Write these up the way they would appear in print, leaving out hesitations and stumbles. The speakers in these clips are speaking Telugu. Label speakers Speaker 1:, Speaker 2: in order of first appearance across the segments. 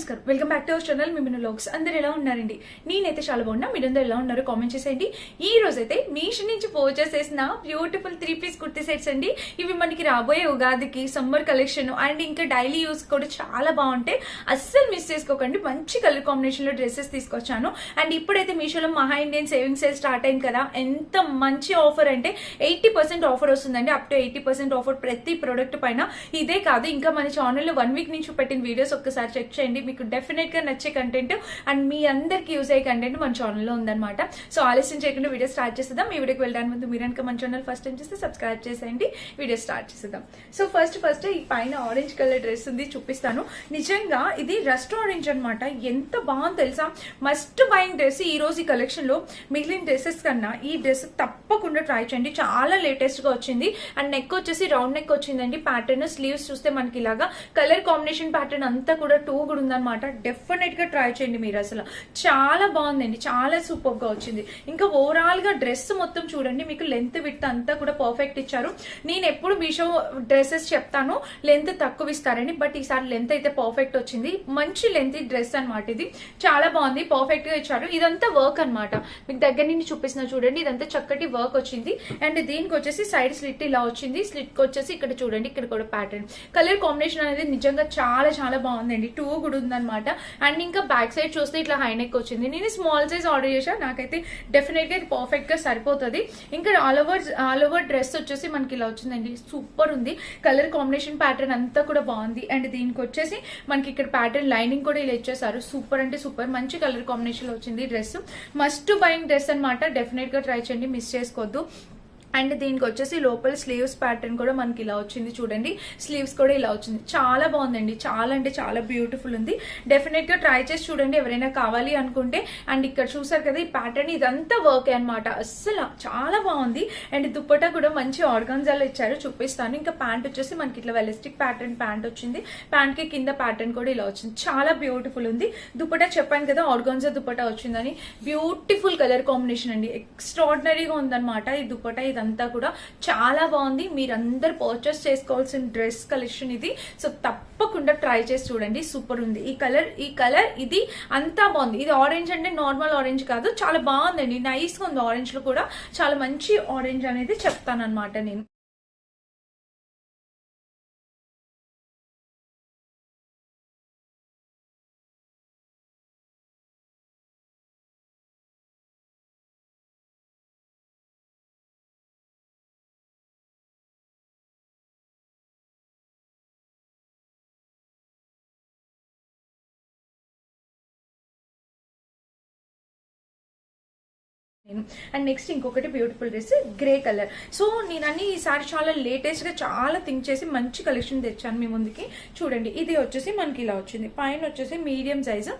Speaker 1: నమస్కారం, welcome back to our channel మిమిను వ్లాగ్స్. అందరు ఎలా ఉన్నారండి? నేనైతే చాలా బాగున్నా. మీరందరూ ఎలా ఉన్నారు కామెంట్ చేసేయండి. ఈ రోజైతే మీషో నుంచి పర్చేస్ చేసిన బ్యూటిఫుల్ 3-piece కుర్తీ సెట్స్ అండి. ఇవి మనకి రాబోయే ఉగాదికి సమ్మర్ కలెక్షన్ అండ్ ఇంకా డైలీ యూస్ కూడా చాలా బాగుంటాయి. అస్సలు మిస్ చేసుకోకండి. మంచి కలర్ కాంబినేషన్ లో డ్రెస్సెస్ తీసుకొచ్చాను. అండ్ ఇప్పుడైతే మీషోలో మహా ఇండియన్ సేవింగ్ సేల్ స్టార్ట్ అయింది కదా. ఎంత మంచి ఆఫర్ అంటే 80% ఆఫర్ వస్తుందండి. అప్ టు 80% ఆఫర్ ప్రతి ప్రొడక్ట్ పైన. ఇదే కాదు, ఇంకా మన ఛానల్లో 1 వీక్ నుంచి పెట్టిన వీడియోస్ ఒక్కసారి చెక్ చేయండి. మీకు డెఫినెట్ గా నచ్చే కంటెంట్ అండ్ మీ అందరికి యూజ్ అయ్యే కంటెంట్ మన ఛానల్లో ఉందన్నమాట. సో ఆలస్యం చేయకుండా వీడియో స్టార్ట్ చేసేద్దాం. ఈ వీడియోకి వెళ్ళడానికి ముందు మీరు కనుక మన ఛానల్ ఫస్ట్ టైం చేస్తే సబ్స్క్రైబ్ చేసేయండి. వీడియో స్టార్ట్ చేసేద్దాం. సో ఫస్ట్ ఈ పైన ఆరెంజ్ కలర్ డ్రెస్ ఉంది, చూపిస్తాను. నిజంగా ఇది రస్ట్ ఆరెంజ్ అనమాట. ఎంత బాగుంది తెలుసా? Must buying dress. ఈ రోజు ఈ కలెక్షన్ లో మిగిలిన డ్రెస్సెస్ కన్నా ఈ డ్రెస్ తప్పకుండా ట్రై చేయండి. చాలా లేటెస్ట్ గా వచ్చింది. అండ్ నెక్ వచ్చేసి రౌండ్ నెక్ వచ్చిందండి. ప్యాటర్న్ స్లీవ్స్ చూస్తే మనకి ఇలాగా కలర్ కాంబినేషన్ ప్యాటర్న్ అంతా కూడా కూడా ఉందన్నమాట. డెఫినెట్ గా ట్రై చేయండి మీరు. అసలు చాలా బాగుందండి, చాలా సూపర్ గా వచ్చింది. ఇంకా ఓవరాల్ గా డ్రెస్ మొత్తం చూడండి, మీకు లెంత్ విడ్త్ అంతా కూడా పర్ఫెక్ట్ ఇచ్చారు. నేను ఎప్పుడు మీషో డ్రెస్సెస్ చెప్తాను లెంత్ తక్కువ ఇస్తారని, బట్ ఈసారి లెంత్ అయితే పర్ఫెక్ట్ వచ్చింది. మంచి లెంత్ డ్రెస్ అనమాట. ఇది చాలా బాగుంది, పర్ఫెక్ట్ గా ఇచ్చారు. ఇదంతా వర్క్ అనమాట. మీకు దగ్గర నుంచి చూపిస్తున్నా చూడండి. ఇదంతా చక్కటి వర్క్ వచ్చింది. అండ్ దీనికి వచ్చేసి సైడ్ స్లిట్ ఇలా వచ్చింది. స్లిట్ కి వచ్చేసి ఇక్కడ చూడండి, ఇక్కడ కూడా ప్యాటర్న్ కలర్ కాంబినేషన్ అనేది నిజంగా చాలా చాలా బాగుందండి. టూ కూడా ఉందన్నమాట. అండ్ ఇంకా బ్యాక్ సైడ్ చూస్తే ఇట్లా హై నెక్ వచ్చింది. నేను స్మాల్ సైజ్ ఆర్డర్ చేశాను. నాకైతే డెఫినెట్ గా ఇది పర్ఫెక్ట్ గా సరిపోతుంది. ఇంకా ఆల్ ఓవర్ డ్రెస్ వచ్చేసి మనకి ఇలా వచ్చిందండి. సూపర్ ఉంది. కలర్ కాంబినేషన్ ప్యాటర్న్ అంతా కూడా బాగుంది. అండ్ దీనికి వచ్చేసి మనకి ఇక్కడ ప్యాటర్న్ లైనింగ్ కూడా ఇలా ఇచ్చేసారు. సూపర్ అంటే సూపర్. మంచి కలర్ కాంబినేషన్ లో వచ్చింది డ్రెస్. మస్ట్ బయింగ్ డ్రెస్ అనమాట. డెఫినెట్ గా ట్రై చేయండి, మిస్ చేసుకోవద్దు. అండ్ దీనికి వచ్చేసి లోపల స్లీవ్స్ ప్యాటర్న్ కూడా మనకి ఇలా వచ్చింది చూడండి. స్లీవ్స్ కూడా ఇలా వచ్చింది. చాలా బాగుందండి. చాలా అంటే చాలా బ్యూటిఫుల్ ఉంది. డెఫినెట్ గా ట్రై చేసి చూడండి ఎవరైనా కావాలి అనుకుంటే. అండ్ ఇక్కడ చూసారు కదా ఈ ప్యాటర్న్, ఇదంతా వర్క్ అనమాట. అస్సలు చాలా బాగుంది. అండ్ దుప్పటా కూడా మంచి ఆర్గాన్జాలో ఇచ్చారు, చూపిస్తాను. ఇంకా ప్యాంట్ వచ్చేసి మనకి ఇట్లా వెలిస్టిక్ ప్యాటర్న్ ప్యాంట్ వచ్చింది. ప్యాంట్ కి కింద ప్యాటర్న్ కూడా ఇలా వచ్చింది. చాలా బ్యూటిఫుల్ ఉంది. దుప్పటా చెప్పాను కదా ఆర్గాన్జా దుప్పటా వచ్చిందని. బ్యూటిఫుల్ కలర్ కాంబినేషన్ అండి. ఎక్స్ట్రాడినరీగా ఉందన్నమాట ఈ దుప్పటా. అంతా కూడా చాలా బాగుంది. మీరందరూ పర్చేస్ చేసుకోవాల్సిన డ్రెస్ కలెక్షన్ ఇది. సో తప్పకుండా ట్రై చేసి చూడండి. సూపర్ ఉంది. ఈ కలర్ ఇది అంతా బాగుంది. ఇది ఆరెంజ్ అంటే నార్మల్ ఆరెంజ్ కాదు, చాలా బాగుందండి. నైస్ గా ఉంది. ఆరెంజ్ లో కూడా చాలా మంచి ఆరెంజ్ అనేది చెప్తానన్నమాట నేను. అండ్ నెక్స్ట్ ఇంకొకటి beautiful dress grey colour. So నేను అన్ని ఈసారి చాలా లేటెస్ట్ గా చాలా థింక్ చేసి మంచి కలెక్షన్ తెచ్చాను మీ ముందుకి. చూడండి, ఇది వచ్చేసి మనకి ఇలా వచ్చింది. పైన వచ్చేసి మీడియం సైజ్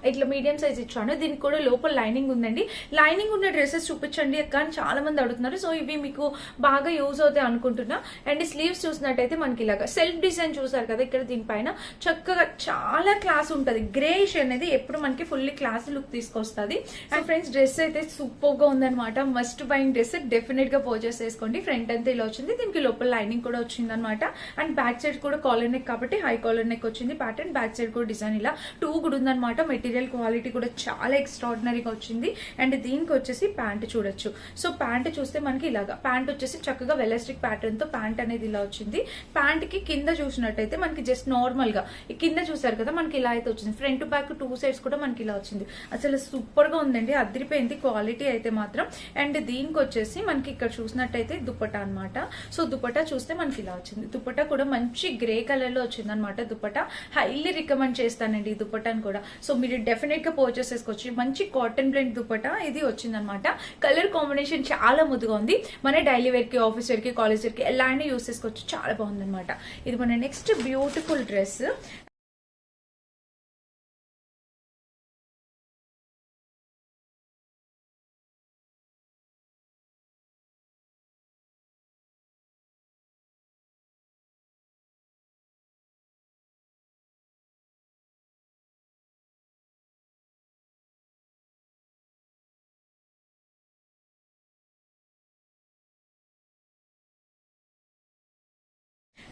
Speaker 1: ఇట్లా మీడియం సైజ్ ఇచ్చాను. దీనికి కూడా లోపల లైనింగ్ ఉందండి. లైనింగ్ ఉన్న డ్రెస్సెస్ చూపించండి అక్క అని చాలా మంది అడుగుతున్నారు. సో ఇవి మీకు బాగా యూజ్ అవుతాయి అనుకుంటున్నా. అండ్ స్లీవ్స్ చూసినట్టయితే మనకి ఇలాగా సెల్ఫ్ డిజైన్ చూసారు కదా ఇక్కడ. దీనిపైన చక్కగా చాలా క్లాస్ ఉంటుంది. గ్రేష్ అనేది ఎప్పుడు మనకి ఫుల్లీ క్లాస్ లుక్ తీసుకొస్తుంది. అండ్ ఫ్రెండ్స్ డ్రెస్ అయితే సూపర్ గా ఉందన్నమాట. Must buying dress. డెఫినెట్ గా పర్చేస్ చేసుకోండి. ఫ్రంట్ అంతా ఇలా వచ్చింది. దీనికి లోపల లైనింగ్ కూడా వచ్చింది అనమాట. అండ్ బ్యాక్ సైడ్ కూడా కాలర్ నెక్ కాబట్టి హై కాలర్ నెక్ వచ్చింది ప్యాటర్న్. బ్యాక్ సైడ్ కూడా డిజైన్ ఇలా టూ కూడా ఉందన్నమాట. మెటీరియల్ క్వాలిటీ కూడా చాలా ఎక్స్ట్రాడినరీగా వచ్చింది. అండ్ దీనికి వచ్చేసి ప్యాంట్ చూడొచ్చు. సో ప్యాంట్ చూస్తే మనకి ఇలాగా ప్యాంట్ వచ్చేసి చక్కగా వెలాస్టిక్ ప్యాటర్న్ తో ప్యాంట్ అనేది ఇలా వచ్చింది. ప్యాంట్ కి కింద చూసినట్టయితే మనకి జస్ట్ నార్మల్ గా కింద చూసారు కదా మనకి ఇలా అయితే వచ్చింది. ఫ్రంట్ బ్యాక్ టూ సైడ్స్ కూడా మనకి ఇలా వచ్చింది. అసలు సూపర్ గా ఉందండి. అదిరిపోయింది క్వాలిటీ అయితే మాత్రం. అండ్ దీనికి వచ్చేసి మనకి ఇక్కడ చూసినట్టయితే దుప్పటా అనమాట. సో దుప్పటా చూస్తే మనకి ఇలా వచ్చింది. దుప్పటా కూడా మంచి గ్రే కలర్ లో వచ్చింది అనమాట. దుప్పటా హైలీ రికమెండ్ చేస్తానండి ఈ దుప్పటాను కూడా. సో మీరు డెఫినెట్ గా పర్చేస్ చేసుకోవచ్చు. మంచి కాటన్ బ్లెండ్ దుప్పటా ఇది వచ్చింది అనమాట. కలర్ కాంబినేషన్ చాలా ముద్దుగా ఉంది. మన డైలీ వేర్ కి, ఆఫీస్ వేర్ కి, కాలేజ్ వేర్ కి ఎలా అయినా యూస్ చేసుకోవచ్చు. చాలా బాగుంది అనమాట. ఇది మన next beautiful dress.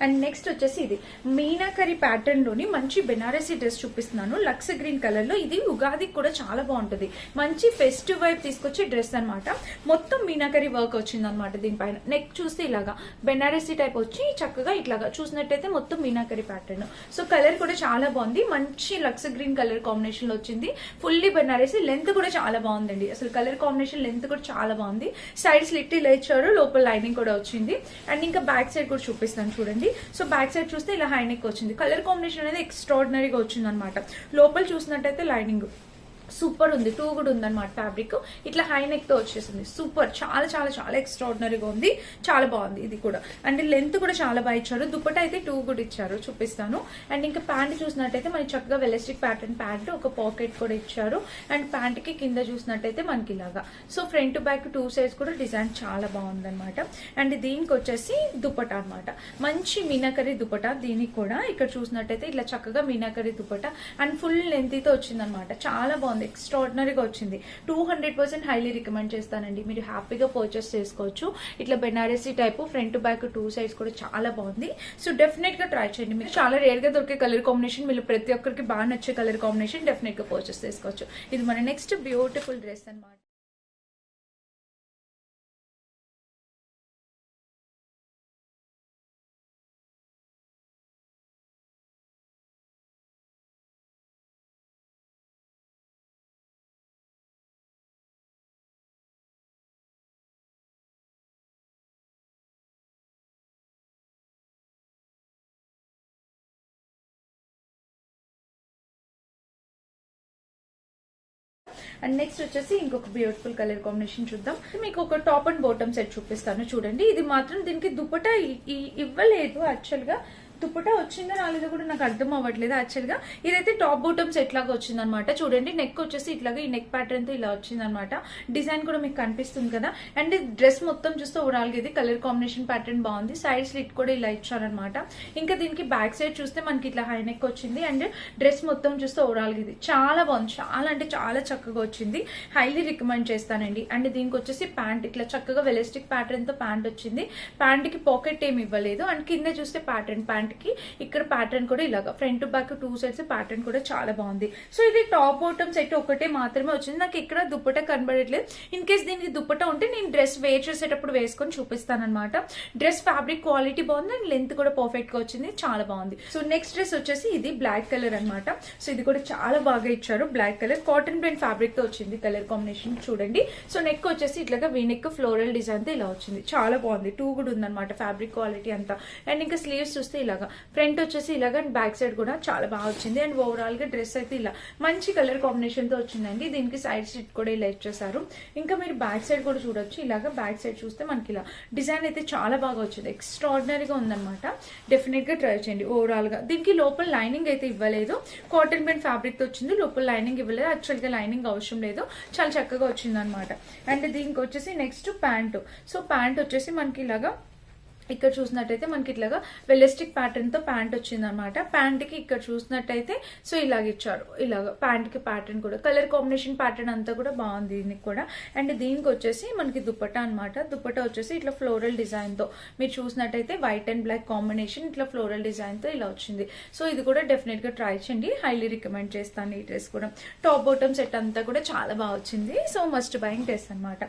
Speaker 1: And next వచ్చేసి ఇది మీనాకరి ప్యాటర్న్ లోని మంచి బెనారసీ డ్రెస్ చూపిస్తున్నాను. లక్స్ గ్రీన్ కలర్ లో. ఇది ఉగాదికి కూడా చాలా బాగుంటుంది. మంచి ఫెస్టివ్ వైబ్ తీసుకొచ్చే డ్రెస్ అనమాట. మొత్తం మీనాకరి వర్క్ వచ్చింది అనమాట దీనిపైన. నెక్ చూస్తే ఇలాగా బెనారసీ టైప్ వచ్చి చక్కగా ఇట్లాగా చూసినట్టయితే మొత్తం మీనాకరి ప్యాటర్న్. సో కలర్ కూడా చాలా బాగుంది. మంచి లక్స్ గ్రీన్ కలర్ కాంబినేషన్ లో వచ్చింది. ఫుల్లీ బెనారసీ. లెంత్ కూడా చాలా బాగుందండి. అసలు కలర్ కాంబినేషన్ లెంత్ కూడా చాలా బాగుంది. సైడ్ స్లిట్ ఇలా ఇచ్చారు. లోపల లైనింగ్ కూడా వచ్చింది. అండ్ ఇంకా బ్యాక్ సైడ్ కూడా చూపిస్తాను చూడండి. సో బ్యాక్ సైడ్ చూస్తే ఇలా హై నెక్ వచ్చింది. కలర్ కాంబినేషన్ అనేది ఎక్స్ట్రాడినరీగా వచ్చింది అనమాట. లోపల చూసినట్టయితే లైనింగ్ సూపర్ ఉంది. టూ కూడా ఉందన్నమాట. ఫ్యాబ్రిక్ ఇట్లా హై నెక్ తో వచ్చేసింది. సూపర్. చాలా చాలా చాలా ఎక్స్ట్రాడినరీగా ఉంది. చాలా బాగుంది ఇది కూడా. అండ్ లెంత్ కూడా చాలా బాగా ఇచ్చారు. దుప్పట అయితే టూ కూడా ఇచ్చారు. చూపిస్తాను. అండ్ ఇంకా ప్యాంట్ చూసినట్టయితే మనకి చక్కగా వెలస్టిక్ ప్యాటర్న్ ప్యాంట్, ఒక పాకెట్ కూడా ఇచ్చారు. అండ్ ప్యాంట్ కి కింద చూసినట్టయితే మనకి ఇలాగా. So front back two sides కూడా డిజైన్ చాలా బాగుంది అనమాట. అండ్ దీనికి వచ్చేసి దుప్పట అనమాట. మంచి మీనాకరి దుప్పట. దీనికి కూడా ఇక్కడ చూసినట్టయితే ఇట్లా చక్కగా meenakari dupatta and full length తో వచ్చింది అనమాట. చాలా బాగుంది. ఎక్స్ట్రాడినరీగా వచ్చింది. 200% హైలీ రికమెండ్ చేస్తానండి. మీరు హ్యాపీగా పర్చేస్ చేసుకోవచ్చు. ఇట్లా Banarasi type front back two sides కూడా చాలా బాగుంది. సో డెఫినెట్ గా ట్రై చేయండి. మీకు చాలా రేర్ గా దొరికే కలర్ కాంబినేషన్. మీరు ప్రతి ఒక్కరికి బాగా నచ్చే కలర్ కాంబినేషన్. డెఫినెట్ గా పర్చేస్ చేసుకోవచ్చు. ఇది మన నెక్స్ట్ బ్యూటిఫుల్ డ్రెస్ అన్నమాట. అండ్ నెక్స్ట్ వచ్చేసి ఇంకొక బ్యూటిఫుల్ కలర్ కాంబినేషన్ చూద్దాం. మీకు ఒక టాప్ అండ్ బాటమ్ సెట్ చూపిస్తాను చూడండి. ఇది మాత్రం దీనికి దుపట్టా ఇవ్వలేదు. యాక్చువల్ గా దుపట్టా వచ్చిందో రాలేదో కూడా నాకు అర్థం అవ్వట్లేదు. యాక్చువల్ గా ఇదైతే టాప్ బాటమ్ సెట్ లాగా వచ్చింది అనమాట. చూడండి నెక్ వచ్చేసి ఇట్లాగా ఈ నెక్ ప్యాటర్న్ తో ఇలా వచ్చింది అనమాట. డిజైన్ కూడా మీకు కనిపిస్తుంది కదా. అండ్ డ్రెస్ మొత్తం చూస్తే ఓవరాల్ గా ఇది కలర్ కాంబినేషన్ ప్యాటర్న్ బాగుంది. సైడ్ స్లిట్ కూడా ఇలా ఇచ్చారనమాట. ఇంకా దీనికి బ్యాక్ సైడ్ చూస్తే మనకి ఇట్లా హై నెక్ వచ్చింది. అండ్ డ్రెస్ మొత్తం చూస్తే ఓవరాల్ గా ఇది చాలా బాగుంది. చాలా అంటే చాలా చక్కగా వచ్చింది. హైలీ రికమెండ్ చేస్తానండి. అండ్ దీనికి వచ్చేసి ప్యాంట్ ఇట్లా చక్కగా వెలస్టిక్ ప్యాటర్న్ తో ప్యాంట్ వచ్చింది. ప్యాంట్ కి పాకెట్ ఏమి ఇవ్వలేదు. అండ్ కింద చూస్తే ప్యాటర్న్ ప్యాంట్ కి ఇక్కడ ప్యాటర్న్ కూడా ఇలాగా front back two sides pattern కూడా చాలా బాగుంది. సో ఇది టాప్ బాటమ్ సెట్ ఒకటే మాత్రమే వచ్చింది. నాకు ఇక్కడ దుప్పట కనబడట్లేదు. ఇన్ కేస్ దీనికి దుప్పట ఉంటే నేను డ్రెస్ వేర్ చేసేటప్పుడు వేసుకొని చూపిస్తాను అనమాట. డ్రెస్ ఫ్యాబ్రిక్ క్వాలిటీ బాగుంది అండ్ లెంత్ కూడా పర్ఫెక్ట్ గా వచ్చింది. చాలా బాగుంది. సో నెక్స్ట్ డ్రెస్ వచ్చేసి ఇది బ్లాక్ కలర్ అనమాట. సో ఇది కూడా చాలా బాగా ఇచ్చారు. Black colour cotton print fabric తో వచ్చింది కలర్ కాంబినేషన్ చూడండి. సో నెక్ వచ్చేసి ఇట్లాగా వీ నెక్ ఫ్లోరల్ డిజైన్ తో ఇలా వచ్చింది. చాలా బాగుంది. టూ కూడా ఉందన్నమాట ఫ్యాబ్రిక్ క్వాలిటీ అంతా. అండ్ ఇంకా స్లీవ్స్ చూస్తే ఇలాగా ఫ్రంట్ వచ్చేసి ఇలాగా బ్యాక్ సైడ్ కూడా చాలా బాగా వచ్చింది. అండ్ ఓవరాల్ గా డ్రెస్ అయితే ఇలా మంచి కలర్ కాంబినేషన్ తో వచ్చిందండి. దీనికి సైడ్ స్టిచ్ కూడా ఇలా ఇచ్చేసారు. ఇంకా మీరు బ్యాక్ సైడ్ కూడా చూడొచ్చు. ఇలాగా బ్యాక్ సైడ్ చూస్తే మనకి ఇలా డిజైన్ అయితే చాలా బాగా వచ్చింది. ఎక్స్ట్రాడినరీగా ఉందన్నమాట. డెఫినెట్ గా ట్రై చేయండి. ఓవరాల్ గా దీనికి లోపల లైనింగ్ అయితే ఇవ్వలేదు. కాటన్ ప్రింట్ ఫ్యాబ్రిక్ తో వచ్చింది. లోపల లైనింగ్ ఇవ్వలేదు. యాక్చువల్ గా లైనింగ్ అవసరం లేదు. చాలా చక్కగా వచ్చింది అనమాట. అండ్ దీనికి వచ్చేసి నెక్స్ట్ ప్యాంట్. సో ప్యాంట్ వచ్చేసి మనకి ఇలాగా ఇక్కడ చూసినట్టయితే మనకి ఇట్లాగా వెలస్టిక్ ప్యాటర్న్ తో ప్యాంట్ వచ్చింది అనమాట. ప్యాంట్ కి ఇక్కడ చూసినట్టయితే సో ఇలాగ ఇచ్చారు. ఇలాగ ప్యాంట్ కి ప్యాటర్న్ కూడా కలర్ కాంబినేషన్ ప్యాటర్న్ అంతా కూడా బాగుంది దీనికి కూడా. అండ్ దీనికి వచ్చేసి మనకి దుపట్టా అనమాట. దుపట్టా వచ్చేసి ఇట్లా ఫ్లోరల్ డిజైన్ తో మీరు చూసినట్టయితే వైట్ అండ్ బ్లాక్ కాంబినేషన్ ఇట్లా ఫ్లోరల్ డిజైన్ తో ఇలా వచ్చింది. సో ఇది కూడా డెఫినెట్ గా ట్రై చేయండి. హైలీ రికమెండ్ చేస్తాను ఈ డ్రెస్ కూడా. టాప్ బాటమ్ సెట్ అంతా కూడా చాలా బాగా వచ్చింది. సో మస్ట్ బయింగ్ డ్రెస్ అనమాట.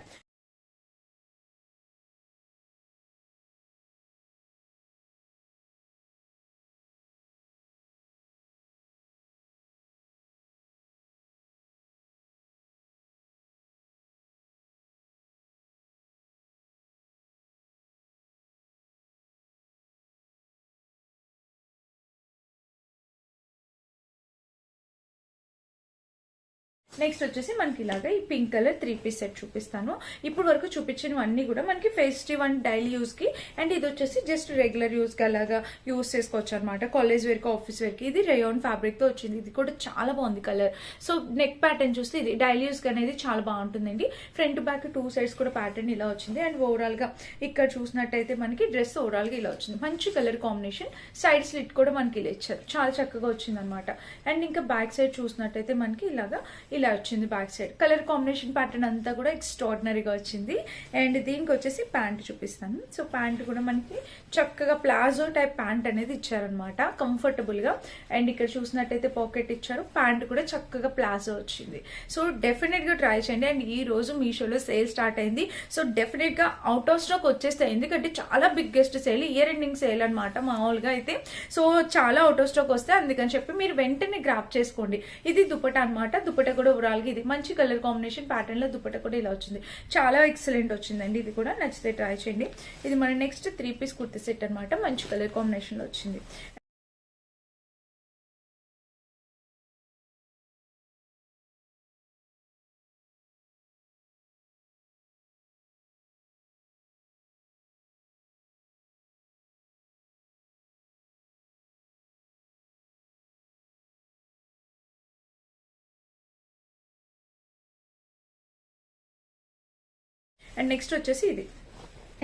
Speaker 1: నెక్స్ట్ వచ్చేసి మనకి ఇలాగా ఈ పింక్ కలర్ 3 పీస్ సెట్ చూపిస్తాను. ఇప్పుడు వరకు చూపించినవన్నీ కూడా మనకి ఫెస్టివ్ అండ్ డైలీ యూస్ కి. అండ్ ఇది వచ్చేసి జస్ట్ రెగ్యులర్ యూస్ కి అలాగా యూస్ చేసుకోవచ్చు అనమాట. కాలేజ్ వేర్ కి ఆఫీస్ వేర్ కి. ఇది రేయాన్ ఫ్యాబ్రిక్ తో వచ్చింది. ఇది కూడా చాలా బాగుంది కలర్. సో నెక్ ప్యాటర్న్ చూస్తే ఇది డైలీ యూస్ కి అనేది చాలా బాగుంటుందండి. ఫ్రంట్ బ్యాక్ టూ సైడ్స్ కూడా ప్యాటర్న్ ఇలా వచ్చింది. అండ్ ఓవరాల్ గా ఇక్కడ చూసినట్టయితే మనకి డ్రెస్ ఓవరాల్ గా ఇలా వచ్చింది. మంచి కలర్ కాంబినేషన్. సైడ్ స్లిట్ కూడా మనకి ఇలా ఇచ్చారు. చాలా చక్కగా వచ్చింది అనమాట. అండ్ ఇంకా బ్యాక్ సైడ్ చూసినట్టయితే మనకి ఇలాగా ఇలా ఇలా వచ్చింది back side. Colour combination pattern అంతా కూడా ఎక్స్ట్రాడినరీగా వచ్చింది. అండ్ దీనికి వచ్చేసి ప్యాంట్ చూపిస్తాను. సో ప్యాంట్ కూడా మనకి చక్కగా ప్లాజో టైప్ ప్యాంట్ అనేది ఇచ్చారనమాట, కంఫర్టబుల్ గా. అండ్ ఇక్కడ చూసినట్టయితే పాకెట్ ఇచ్చారు. ప్యాంట్ కూడా చక్కగా ప్లాజో వచ్చింది. సో డెఫినెట్ గా ట్రై చేయండి. అండ్ ఈ రోజు మీషోలో సేల్ స్టార్ట్ అయింది. సో డెఫినెట్ గా అవుట్ ఆఫ్ స్టాక్ వచ్చేస్తాయి, ఎందుకంటే చాలా biggest sale, year ending sale అనమాట మామూలుగా అయితే. సో చాలా అవుట్ ఆఫ్ స్టాక్ వస్తాయి, అందుకని చెప్పి మీరు వెంటనే గ్రాప్ చేసుకోండి. ఇది దుపట్టా అనమాట. దుపట్టా కూడా ఓవరాల్ గా ఇది మంచి కలర్ కాంబినేషన్ ప్యాటర్న్ లో దుపట్టా కూడా ఇలా వచ్చింది. చాలా ఎక్సలెంట్ వచ్చిందండి. ఇది కూడా నచ్చితే ట్రై చేయండి. ఇది మన నెక్స్ట్ 3 పీస్ కుర్తీ సెట్ అనమాట. మంచి కలర్ కాంబినేషన్ లో వచ్చింది. అండ్ నెక్స్ట్ వచ్చేసి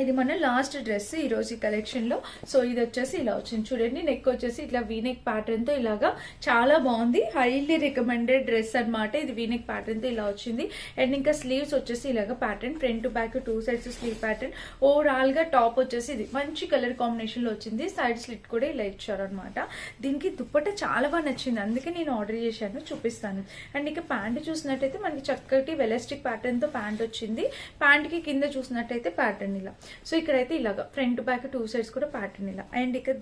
Speaker 1: ఇది మన లాస్ట్ డ్రెస్ ఈ రోజు ఈ కలెక్షన్ లో. సో ఇది వచ్చేసి ఇలా వచ్చింది చూడండి. నెక్ వచ్చేసి ఇట్లా వీనెక్ ప్యాటర్న్ తో ఇలాగా చాలా బాగుంది. హైలీ రికమెండెడ్ డ్రెస్ అనమాట. ఇది వీనెక్ ప్యాటర్న్ తో ఇలా వచ్చింది. అండ్ ఇంకా స్లీవ్స్ వచ్చేసి ఇలాగా pattern, front to back 2 sides slew pattern. Overall గా టాప్ వచ్చేసి ఇది మంచి కలర్ కాంబినేషన్ లో వచ్చింది. సైడ్ స్లిట్ కూడా ఇలా ఇచ్చారు అనమాట. దీనికి దుప్పట్టా చాలా బాగా నచ్చింది, అందుకే నేను ఆర్డర్ చేశాను, చూపిస్తాను. అండ్ ఇంకా ప్యాంట్ చూసినట్టయితే మనకి చక్కటి వెలాస్టిక్ ప్యాటర్న్ తో ప్యాంట్ వచ్చింది. ప్యాంట్ కి కింద చూసినట్టయితే ప్యాటర్న్ ఇలా. సో ఇక్కడైతే ఇలాగా ఫ్రంట్ బ్యాక్ 2 సైడ్స్ కూడా ప్యాటర్న్ ఇలా. అండ్ ఇక్కడ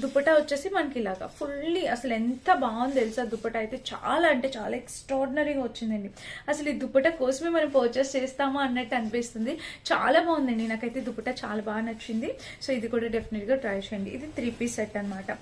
Speaker 1: దుపట్టా వచ్చేసి మనకి ఇలాగా ఫుల్లీ, అసలు ఎంత బాగుంది తెలుసా దుపట్టా అయితే. చాలా అంటే చాలా ఎక్స్ట్రాడినరీగా వచ్చిందండి. అసలు ఈ దుపట్టా కోసమే మనం పర్చేస్ చేస్తామా అన్నట్టు అనిపిస్తుంది. చాలా బాగుందండి, నాకైతే దుపట్టా చాలా బాగా నచ్చింది. సో ఇది కూడా డెఫినెట్ గా ట్రై చేయండి. ఇది 3 పీస్ సెట్ అనమాట.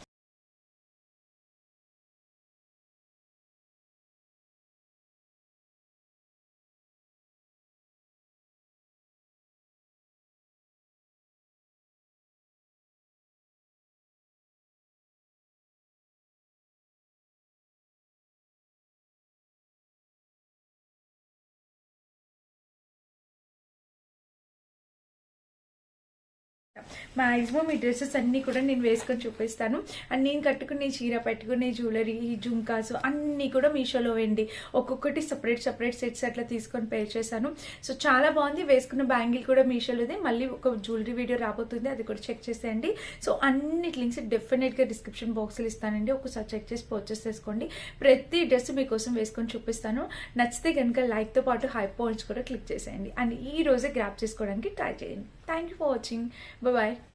Speaker 1: మాక్సిమం ఈ డ్రెస్సెస్ అన్ని కూడా నేను వేసుకొని చూపిస్తాను. అండ్ నేను కట్టుకునే చీర, పెట్టుకునే జ్యువెలరీ, జుంకాస్ అన్ని కూడా మీషోలో వెండి ఒక్కొక్కటి సపరేట్ సెట్స్ అట్లా తీసుకొని పే చేశాను. సో చాలా బాగుంది. వేసుకున్న బ్యాంగిల్ కూడా మీషోలోదే. మళ్ళీ ఒక జ్యువెలరీ వీడియో రాబోతుంది, అది కూడా చెక్ చేసేయండి. సో అన్నిటి లింక్స్ డెఫినెట్ గా డిస్క్రిప్షన్ బాక్స్ లో ఇస్తానండి. ఒకసారి చెక్ చేసి పర్చేస్ చేసుకోండి. ప్రతి డ్రెస్ మీకోసం వేసుకొని చూపిస్తాను. నచ్చితే కనుక లైక్ తో పాటు హై పాయింట్స్ కూడా క్లిక్ చేసేయండి. అండ్ ఈ రోజే గ్రాప్ చేసుకోవడానికి ట్రై చేయండి. Thank you for watching. Bye bye.